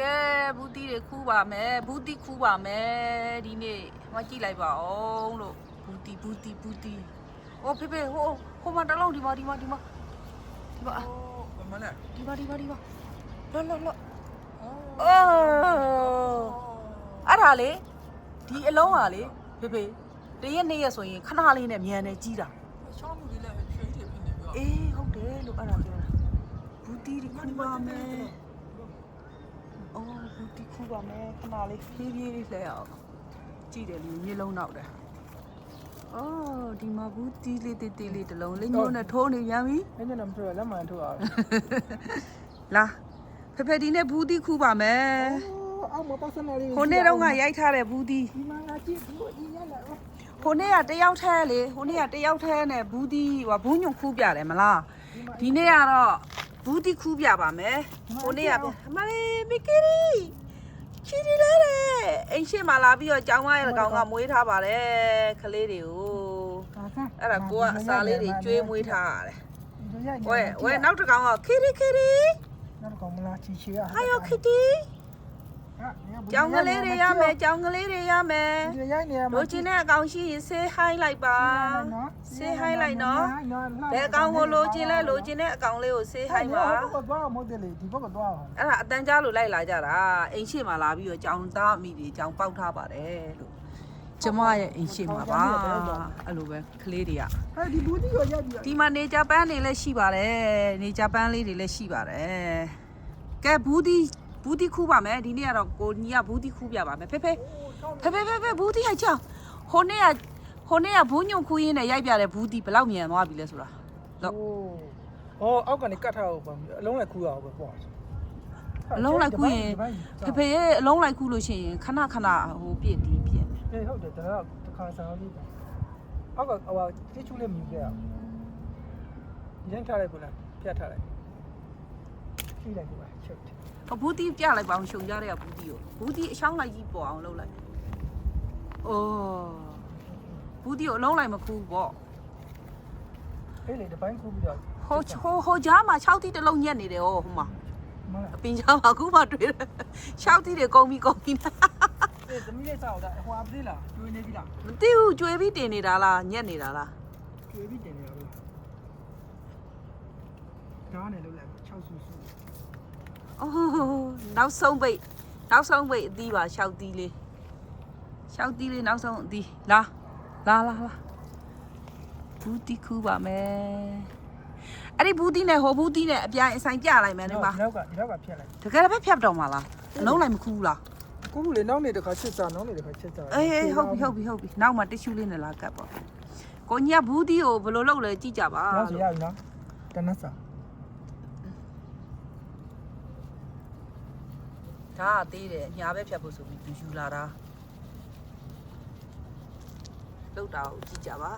ကဲဘူးတီတွေခူးပါမယ်ဘူးတီခူးပါမယ်ဒီနေ့မကြည့်လိုက်ပါအောင်လို့ဘူးတီဟိုဖေဖေဟိုမှာတလုံးဒီမှာမလဲဒီမှာလောအဲ့ဒါလေဒီအလုံးဟာလေဖေဖေတရက်နေ့ရက်ဆိုရင်ခဏလေးနဲ့မြန်နေကြီးတာ ချောင်းမှုတွေလည်းဖြည်းဖြည်းဖြစ်နေပြီ အေးဟုတ်တယ်လို့အဲ့ဒါပြောတာဘူးတီခူးပါမယ်အော်ဘူးတီခူးပါမယ်ခဏလေးဖြည်းဖြည်းလေးလဲအောင်ကြည့်တယ်လူမျိုးလုံးနောက်တယ်အော်ဒီမှာဘူးတီလေးတေးတေးလေးတစ်လုံးလေးညိုးနဲ့ထိုးနေပြန်ပြီ အဲ့ဒါမှမထွက်လက်မှန်ထုတ်အောင် လာဖေဒီနဲ့ဘူးတီခူးပါမယ် အော်မပတ်စနေလေး ဟိုနေ့တော့ကရိုက်ထားတဲ့ဘူးတီ ဒီမှာငါကြည့်ဘူးအင်းရလာ ဟိုနေ့ကတယောက်ထဲလေဟိုနေ့ကတယောက်ထဲနဲ့ဘူးတီဟိုဘူးညွန့်ခူးပြတယ်မလားဒီနေ့ကတော့ဘူးတီခူးပြပါမယ်ဟိုနေ့ကမလေးမီကီရီချီရီလာတယ်အိမ်ရှိမှလာပြီးတော့ကြောင်းမရဲ့ကောင်ကမွေးထားပါတယ်ကလေးတွေကိုအဲ့ဒါကိုကအစာလေးတွေကျွေးမွေးထားရတယ်ဝဲနောက်တစ်ကောင်ကခီရီနောက်ကောင်မလားချီချီရ ဟာယောခီတီကြောင်းကလေးတွေရမယ်ကြောင်းကလေးတွေရမယ် ဒီရိုက်နေရမှာ လိုချင်တဲ့အကောင်ရှိရင် say hi လိုက်ပါ say hi လိုက်နော်ဘယ်အကောင်ကိုလိုချင်လဲလိုချင်တဲ့အကောင်လေးကို say hi ပါ ဘာသွားမဟုတ်တယ်လေဒီဘက်ကသွားအောင် အဲ့ဒါအတန်းကြားလို့လိုက်လာကြတာအိမ်ရှိမှလာပြီးတော့ကြောင်းသားအမိတွေကြောင်းပေါက်ထားပါတယ်လို့ကျမရဲ့အိမ်ရှိမှာပါအဲ့လိုပဲကလေးတွေက ဒီဘူးဒီကိုရိုက်ပြီး ဒီမှာနေဂျပန်တွေလည်းရှိပါတယ်နေဂျပန်လေးတွေလည်းရှိပါတယ်ကဲဘူးတီခူးပါမယ်ဒီနေ့ကတော့ကိုညီကဘူးတီခူးပြပါမယ်ဖေဘူးတီဟိုက်ချောင်းဟိုနေ့ကဘူးညုံခူးရင်းနဲ့ရိုက်ပြတယ်ဘူးတီဘယ်လောက်မြန်သွားပြီလဲဆိုတာလို့ ဟောအောက်ကနေကတ်ထားအောင်ပါအလုံးလိုက်ခူးအောင်ပဲပေါ့ အလုံးလိုက်ခူးရင်ဖေရဲ့အလုံးလိုက်ခူးလို့ရှိရင်ခဏဟိုပြည့်တီးပြည့် အေးဟုတ်တယ်ဒါတော့တစ်ခါစားလို့ပါအောက်ကဟိုတိချူလေးမြည်ပြရအောင်ရမ်းထားလိုက်ကိုလားပြတ်ထားလိုက်ဖြီးလိုက်ကိုပါချက်တယ် ဘူးတီပြလိုက်ပါအောင်ရှုံကြတဲ့ကဘူးတီအချောင်းလိုက်ကြီးပေါ်အောင်လုပ်လိုက်အိုးဘူးတီကိုအလုံးလိုက်မခူးပေါ့ အေးလေဒီပိုင်းခူးပြီးတော့ ဟိုကြားမှာ6တီးတစ်လုံးညက်နေတယ်ဟိုမှာ မလား အပင်ကြားမှာအခုမှတွေ့တယ်6တီးတွေကုန်ပြီ အေးသမီးလေးစောက်တာဟိုအပလေးလားကျွေးနေပြီလား မသိဘူးကြွေပြီးတင်နေတာလားညက်နေတာလား ကျွေးပြီးတင်နေရလို့ဒါနဲ့လို့လိုက်6ဆူဆူ အိုးနောက်ဆုံးပိတ်အသီးပါ6တီးလေးနောက်ဆုံးအသီးလာဘူးတီခူးပါမယ်အဲ့ဒီဘူးတီနဲ့ဟိုဘူးတီနဲ့အပြိုင်အဆိုင်ပြလိုက်မယ်ဒီမှာ ဒီနောက်ကဖြတ်လိုက် တကယ်ပဲဖြတ်တော့မှာလားအလုံးလိုက်မခူးလား ကိုဘူးလေနောက်နေတခါချစ်စားနောက်နေတခါချစ်စား အေးဟုတ်ပြီနောက်မှာတစ်ရှူးလေးနဲ့လာကတ်ပေါ့ကိုကြီးကဘူးတီကိုဘယ်လိုလုပ်လဲကြည့်ကြပါ နောက်စီရပြီနော်တနတ်စာ ဒါကသေးတယ်ညာပဲဖြတ်ဖို့ဆိုပြီးသူယူလာတာလောက်တာကိုကြည့်ကြပါ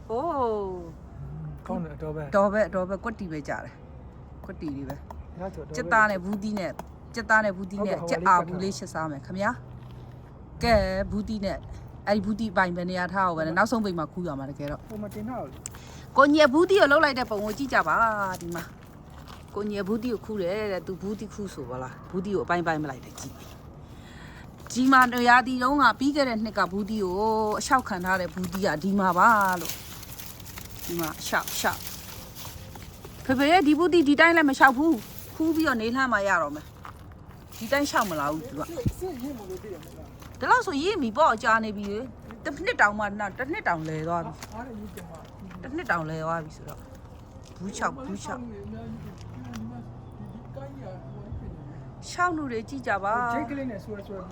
ဟိုး ကောင်းတယ်တော့ပဲ တော်ပဲကွက်တီပဲကြတယ်ကွက်တီလေးပဲစက်သားနဲ့ဘူးတီနဲ့စက်အာဘူးလေးရှစ်စားမယ်ခမညာကဲဘူးတီနဲ့အဲ့ဒီဘူးတီပိုင်ပဲနေရာထားအောင်ပဲနောက်ဆုံးပိတ်မှာခူးရမှာတကယ်တော့ ဟိုမတင်တော့ ကိုညက်ဘူးတီကိုလှုပ်လိုက်တဲ့ပုံကိုကြည့်ကြပါဒီမှာကိုညက်ဘူးတီကိုခူးတယ်တဲ့သူဘူးတီခူးဆိုပါလားဘူးတီကိုအပိုင်းမလိုက်တဲ့ကြည့်ဒီမှာနေရာဒီတုန်းကပြီးခဲ့တဲ့နှစ်ကဘူးတီကိုအလျှောက်ခံထားတဲ့ဘူးတီကဒီမှာပါလို့ဒီမှာရှောက်ဖေရဲ့ဒီဘူးတီဒီတိုင်းလည်းမလျှောက်ဘူးခူးပြီးတော့နေလှမ်းမှရတော့မယ်ဒီတိုင်းလျှောက်မလာဘူးသူက စစ်ရင်းမလို့သိရမလား ဒါလို့ဆိုရေးမိပေါ့ကြာနေပြီတစ်နှစ်တောင်မှတစ်နှစ်တောင်လဲသွားပြီ အားရည်တင်ပါ တစ်နှစ်တောင်လဲသွားပြီဆိုတော့ဘူးချောက်ရှောက်လူတွေကြည့်ကြပါ ဂျိတ်ကလေးနဲ့ဆွဲပြီးတော့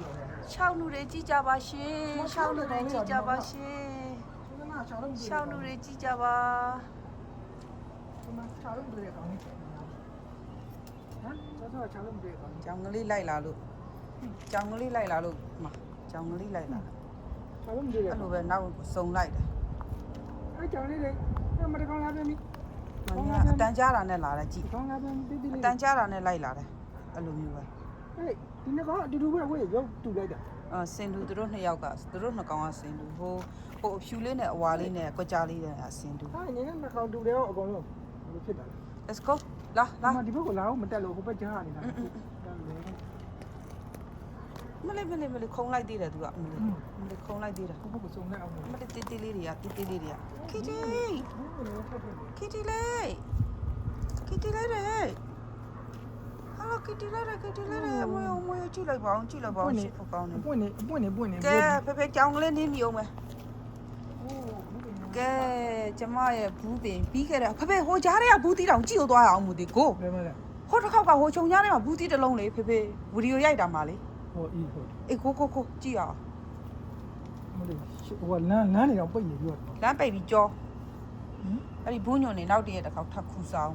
ရှောက်လူတွေကြည့်ကြပါရှင်ရှောက်လူတွေကြည့်ကြပါရှင် ဒီမှာချောင်းလုံး ရှောက်လူတွေကြည့်ကြပါ ဒီမှာချောင်းလုံးတွေကောင်းနေဟမ်တော့ချောင်းလုံးတွေကောင်း ကြောင်ကလေးလိုက်လာလို့ကြောင်ကလေးလိုက်လာလို့မှာကြောင်ကလေးလိုက်လာ ချောင်းလုံးတွေ အဲ့လိုပဲနောက်စုံလိုက်တယ် အဲ့ချောင်းလေးတွေမတကောင်လာပြန်ပြီ မင်းကအတန်ကြားတာနဲ့လာတယ်ကြည့် ကောင်လာပြန်ပြီတိတိ အ လေး တန်ကြားတာနဲ့လိုက်လာတယ်အဲ့လိုမျိုးပဲ ဟေးဒီနေ့ကအတူတူပဲဝေးရုပ်တူလိုက်တာ စင်သူတို့နှစ်ယောက်ကသူတို့နှစ်ကောင်ကစင်သူဟိုအဖြူလေးနဲ့အဝါလေးနဲ့ကွက်ကြားလေးနဲ့စင်သူ ဟာနင်းနဲ့နှကောင်တူတယ်အကုန်လုံးဘယ်လိုဖြစ်တာလဲ let's go လာ ဒီဘက်ကလာအောင်မတက်လို့ဟိုဘက်ကြားနေတာ လေးခုံလိုက်သေးတယ်သူကမလေးခုံလိုက်သေးတယ် ဘုဘကိုစုံနေအောင် မလေးတေးလေးတွေကခီတီလေးခီတီလေးခီတီလေးဟာခီတီလေးမွေကြည့်လိုက်ပါအောင်ရှစ်ကောင်းနေ ပွင့်နေ ကဲဖေကြောင်ကလေးနင်းမြုံမယ်ကဲကျမရဲ့ဘူးပင်ပြီးခဲ့တဲ့ဖေဟိုကြားထဲကဘူးတီတောင်ကြည့်လို့သွားရအောင်မသိကို ဘယ်မှာလဲ ဟိုတစ်ခေါက်ကဟိုခြုံကြားထဲမှာဘူးတီတစ်လုံးလေဖေဗီဒီယိုရိုက်တာမှလေ ဟိုအေးဟို အေးကိုကြည့်အောင် မလေးဟိုလမ်းနေတော့ပိတ်နေပြီးတော့ လမ်းပိတ်ပြီးကြောအဲ့ဒီဘူးညွန်နေနောက်တရက်တစ်ခေါက်ထပ်ခူဆောင်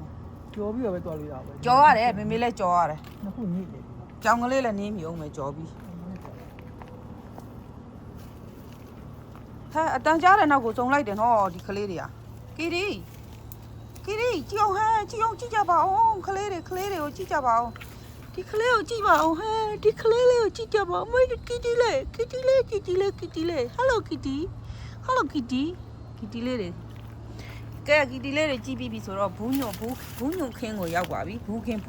ကြော်ပြီးတော့ပဲသွားလို့ရပါပဲ ကြောရတယ်မေလည်းကြောရတယ် နှစ်ခုညိတယ် ကြောင်ကလေးလည်းနင်းမြုံမယ်ကြောပြီးဟဲ့အတန်ကြားတဲ့နောက်ကိုစုံလိုက်တယ်နော်ဒီကလေးတွေကကီရီကြည့်အောင်ကြည့်ကြပါအောင်ကလေးတွေကိုကြည့်ကြပါအောင်ဒီကလေးကိုကြည့်ပါအောင်ဒီကလေးလေးကိုကြည့်ကြပါအောင်မကီတီလေး Hello Kitty လေးတွေကဲကီတီလေးတွေကြည့်ပြီးပြီဆိုတော့ဘူးညွန့်ခင်းကိုရောက်ပါပြီဘူးခင်း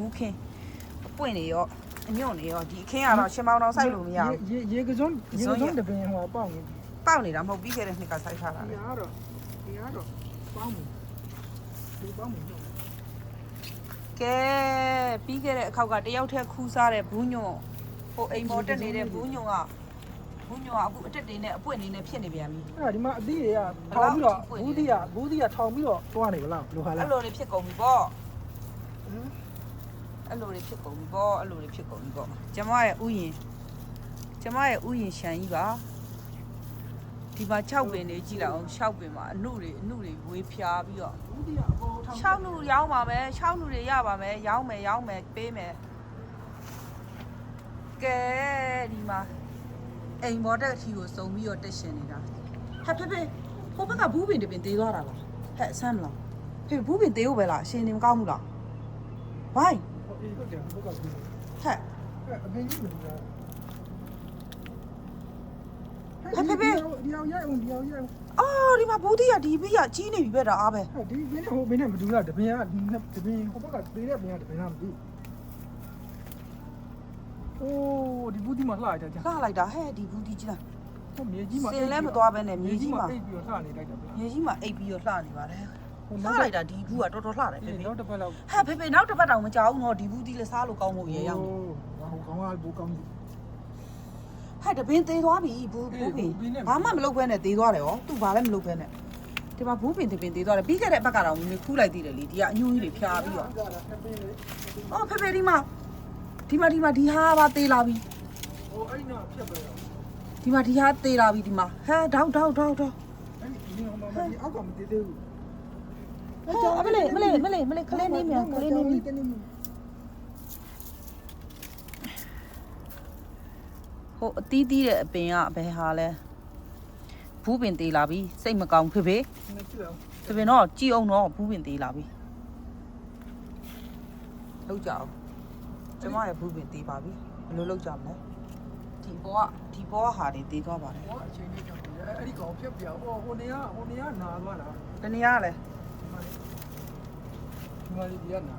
အပွင့်နေရောအညွန့်နေရောဒီအခင်းကတော့ရှင်မောင်တော်စိုက်လို့မရဘူး ရေကစုံတပင်ဟိုပေါက်နေ ပေါက်နေတာမဟုတ်ပြီးခဲ့တဲ့နှစ်ကစိုက်ထားတာလေ ဒီကတော့ပေါင်းမှုဒီပေါင်းမှု ကဲပြီးခဲ့တဲ့အခါကတယောက်တည်းခူးစားတဲ့ဘူးညွန့်ဟိုအိမ်ပေါ်တက်နေတဲ့ဘူးညွန့်ကအခုအတက်တွေနဲ့အပွင့်နေနဲ့ဖြစ်နေပြန်ပြီ အဲ့ဒီမှာအသီးတွေကထောင်ပြီးတော့ဘူးသီးကထောင်ပြီးတော့တွားနေကြလားလိုဟာလား အဲ့လိုတွေဖြစ်ကုန်ပြီပေါ့ကျမရဲ့ဥယျင်ရှန်ကြီးပါဒီမှာ6ပင်နေကြည့်လိုက်အောင်6ပင်မှာအနှုတွေဝေးဖြားပြီးတော့ ဘူးသီးကအပေါ်ထောင် 6နှုရောင်းပါမယ်6နှုတွေရပါမယ်ရောင်းမယ်ပေးမယ်ကဲဒီမှာအိမ်ပေါ်တက်အထီကိုစုံပြီးတော့တက်ရှင်နေတာဟဲ့ဖေဟိုဘက်ကဘူးပင်တပင်သေးသွားတာလားဟဲ့ဆမ်းမလားဖေဘူးပင်သေးဖို့ပဲလားရှင်နေမကောင်းဘူးလားဝိုင်း ဟုတ်တယ်ဟုတ်ကဲ့ ဟဲ့ အပင်ကြီးမလို့လား ဖေ ဒီအောင်ရအောင် အော်ဒီမှာဘူးတီးကဒီဘီကကြီးနေပြီပဲဒါအားပဲ ဒီဘင်းနဲ့ဟိုဘင်းနဲ့မတူလားတပင်ကတပင်ဟိုဘက်ကသေးတဲ့ဘင်းကတပင်ကမတူအိုးဒီဘူးဒီမှာလှလိုက်တာကြာ လှလိုက်တာဟဲ့ဒီဘူးတီးကြီးလား ဟိုမြေကြီးမှာ စင်လည်းမသွားပဲနဲ့မြေကြီးမှာ အိပ်ပြီးတော့လှနေလိုက်တာဗျာ မြေကြီးမှာအိပ်ပြီးတော့လှနေပါတယ်လှလိုက်တာဒီဘူးကတော်တော်လှတယ်ဖေ နောက်တစ်ပတ်လောက် ဟဲ့ဖေနောက်တစ်ပတ်တောင်မကြောက်ဘူးနော်ဒီဘူးတီးလည်းစားလို့ကောင်းဖို့ရေရောက် ဟိုကောင်ကဘူကောင်းပြီ ဟဲ့တပင်းသေးသွားပြီဘူးပင်ဘာမှမလုပ်ဘဲနဲ့သေးသွားတယ်ရောသူဘာလည်းမလုပ်ဘဲနဲ့ဒီမှာဘူးပင်တပင်းသေးသွားတယ်ပြီးခဲ့တဲ့အပတ်ကတော့မင်းခူးလိုက်သေးတယ်လေဒီကအညူကြီးတွေဖြာပြီးတော့အော်ဖေဒီမှာဒီဟာပါသေးလာပြီ ဟိုအဲ့နော်ဖြတ်ပဲတော့ ဒီဟာသေးလာပြီဒီမှာဟဲတောက် အဲ့ဒီဟိုမှာဒီအောက်ကမတည်သေးဘူး မလေးခလေးနေမြန်ခလေးနေမြန်ဟိုအတီးတဲ့အပင်ကဘယ်ဟာလဲဘူးပင်သေးလာပြီစိတ်မကောင်းဖေ ကြည့်အောင် တပင်တော့ကြည်အောင်တော့ဘူးပင်သေးလာပြီလောက်ကြအောင်ကျမရဲ့ဘူးပင်သေးပါပြီဘယ်လိုလောက်ကြမလဲဒီဘောကဟာတွေသေးသွားပါတယ် ဟောအချိန်လေးကြောက်တယ်အဲ့ဒီကောင်ဖြတ်ပြဟိုနေကနာသွားတာ တနည်းအားလဲ ဒီမှာဒီကနာ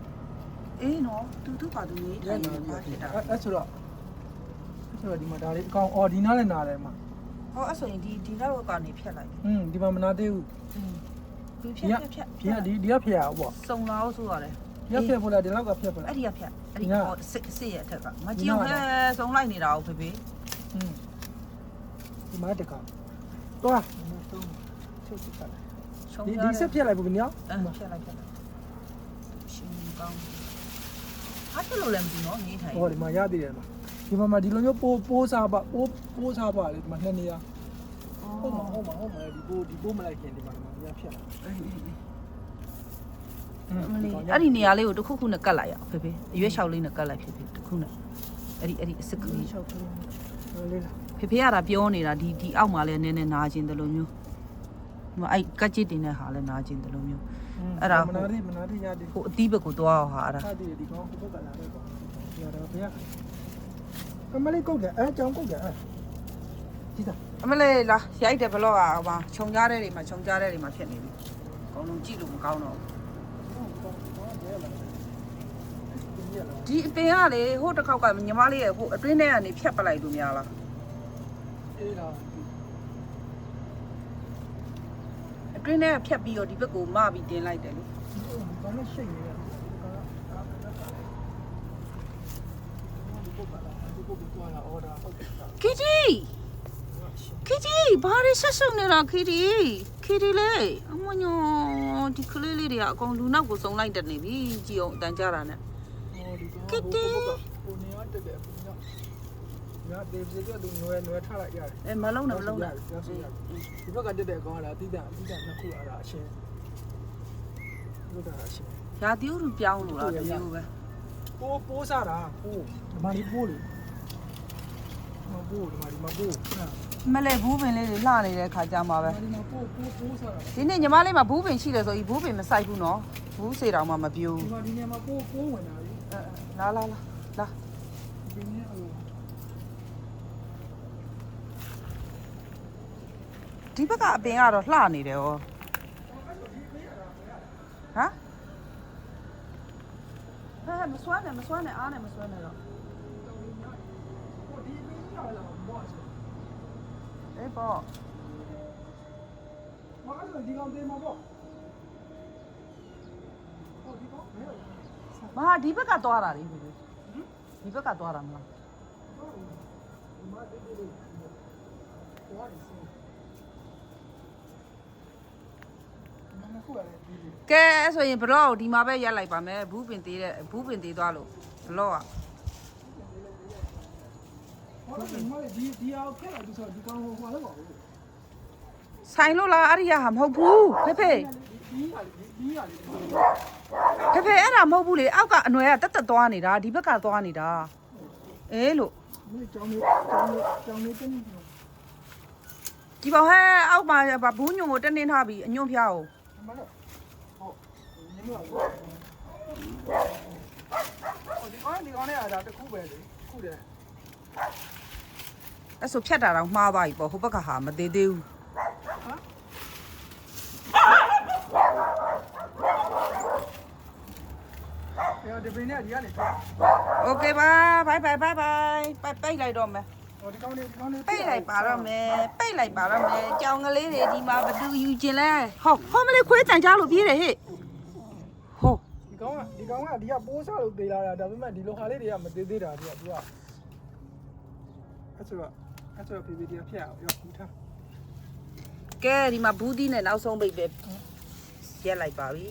အေးနော်တူပါသူရေးထိုင်နေတာဖြစ်တာ အဲ့ဆိုတော့ဒီမှာဒါလေးအကောင်အော်ဒီနားလည်းနာတယ်မှာ ဟောအဲ့ဆိုရင်ဒီလောက်ကနေဖြတ်လိုက် ဒီမှာမနာသေးဘူး ဒီဖြတ် ဒီကဖြတ်ရပေါ့ စုံလာအောင်ဆိုရတယ် ဒီကဖြတ်ဖို့လားဒီလောက်ကဖြတ်ဖို့လား အဲ့ဒီကဖြတ်အဲ့ဒီစစ်ရဲ့အထက်ကမကြည့်ဟဲစုံလိုက်နေတာဟုတ်ဖေ ဒီမှာတကောင်တွားချုပ်ချစ်တာ ချုံ ဒီဆက်ဖြတ်လိုက်ဖို့ညောင်း ဖြတ်လိုက်ရှင်ကောင်းဟာတလို့လည်းမကြည့်နော်နေထိုင် ဟောဒီမှာရသေးတယ်မှာဒီမှာဒီလိုမျိုးပိုးစားပါပိုးစားပါလေဒီမှာနှစ်နေရဟုတ်မှာဒီပိုးမလိုက်ခင်ဒီမှာရဖြတ်လာ အဲ့ဒီနေရာလေးကိုတစ်ခုခုနဲ့ကတ်လိုက်ရအောင်ဖေအရွက်လျှောက်လေးနဲ့ကတ်လိုက်ဖေတစ်ခုနဲ့အဲ့ဒီအစ်စ်ကလေး 6ခုလေးလား ဖေကပြောနေတာဒီအောက်မှာလည်းနည်းနည်းနာကျင်တယ်လို့မျိုးဒီမှာအဲ့ကတ်ချစ်တင်တဲ့ဟာလည်းနာကျင်တယ်လို့မျိုးအဲ့ဒါ မနာတိရတယ် ဟိုအသီးဘက်ကိုသွားအောင်ဟာအဲ့ဒါ ဟာဒီကောင်ဘက်ကလာတယ်ပေါ့ဒီတော့ဘယ်ကမလေးကုတ်တယ်အဲကြောင်ကုတ်တယ်ဒီသား အမလေးလာရိုက်တယ်ဘလော့ကဟိုမှာခြုံကြားတဲ့တွေမှာဖြစ်နေပြီအကုန်လုံးကြည့်လို့မကောင်းတော့ဒီအပင်ကလေဟိုတစ်ခေါက်ကညီမလေးရဲ့ဟိုအတွင်းထဲကနေဖြတ်ပလိုက်လို့များလား အေးလား အတွင်းထဲကဖြတ်ပြီးတော့ဒီဘက်ကိုမပြီးတင်လိုက်တယ်လေ ဘာနဲ့ရှိနေလဲဒီပုတ်ကတော့အော်ဒါဟုတ်တယ် ခီကြီးဘာရဆက်ဆုံနေတာခီကြီးလေအမညောဒီကလေးလေးတွေကအကောင်လူနောက်ကိုစုံလိုက်တက်နေပြီကြည်အောင်အတန်ကြတာနဲ့ ကိုနေရတက်တယ်ညညဒေဗစ်ကသူနွယ်ထားလိုက်ရတယ် အဲမလုံးနဲ့ ဒီဘက်ကတက်တဲ့ကောင်ကလားတိတနှစ်ခုအားလားအရှင်းဟုတ်တာအရှင်း ရာသီဥတုပြောင်းလို့လားဒီလိုပဲ ပိုးစားတာပိုးဒီမှာလေးပိုးလေမပိုးဒီမှာပိုးဟာ မလဲဘူးပင်လေးတွေလှနေတဲ့ခါကြမှာပဲ ဒီမှာပိုးစားတာ ဒီနေ့ညီမလေးမှာဘူးပင်ရှိတယ်ဆိုပြီးဘူးပင်မဆိုင်ဘူးနော်ဘူးစေတောင်မှမပြိုး ဒီနေရာမှာပိုးဝင်တာလေ လာ ဒီနေရာ ဒီဘက်ကအပင်ကတော့လှနေတယ်ဟောဟမ်မစွမ်းနဲ့အားနဲ့မစွမ်းနဲ့တော့အေးပေါ့ မအဲ့ဒါဒီကောင်တေးမှာပေါ့ဟိုဒီကောင်မဲ မဟာဒီဘက်ကသွားတာလေဒီဘက်ကသွားတာမလား ဒီမှာတေးတေးလေးဟိုကနေစင်းမခုရတယ်ဒီ ကဲအဲ့ဆိုရင်ဘလော့ကိုဒီမှာပဲရက်လိုက်ပါမယ်ဘူးပင်သေးသွားလို့ဘလော့က ဟောဒီမှာဒီအောင်ခက်လာသူဆိုဒီကောင်ဟိုမှာလည်းပါဘူး ဆိုင်လို့လားအဲ့ဒီဟာမဟုတ်ဘူးဖေဖေ ဒီဟာလေး အဲ့ဒါမဟုတ်ဘူးလေအောက်ကအနွယ်ကတက်သွားနေတာဒီဘက်ကသွားနေတာအေးလို့ ဒီကြောင်လေးတင်းနေ ဒီပေါ်ဟဲအောက်မှာဘူးညုံကိုတက်နေထားပြီးအညွန့်ဖျားကို မလို့ဟုတ်ညမလို့ဒီကောင်နဲ့အားဒါတစ်ခုပဲလေခုတယ် အဲ့ဆိုဖြတ်တာတော့မှားသွားပြီပေါ့ဟိုဘက်ကဟာမသေးသေးဘူး ဒီပင်နဲ့ဒီကနေထွက် โอเคပါဘိုင်ပိတ်လိုက်တော့မယ် ဟိုဒီကောင်လေး ပိတ်လိုက်ပါတော့မယ်ကြောင်ကလေးတွေဒီမှာဘသူယူခြင်းလဲဟောမလေးခွေးတန်ကြလို့ပြေးတယ်ဟဲ့ဟော ဒီကောင်ကဒီကပိုးစားလို့သေးလာတာဒါပေမဲ့ဒီလိုဟာလေးတွေကမသေးသေးတာသူကအဲ့ဆိုဖေဖေဒီကဖျက်အောင်ရောကူထား ကဲဒီမှာဘူးသီးနဲ့နောက်ဆုံးပိတ်ပဲရက်လိုက်ပါပြီ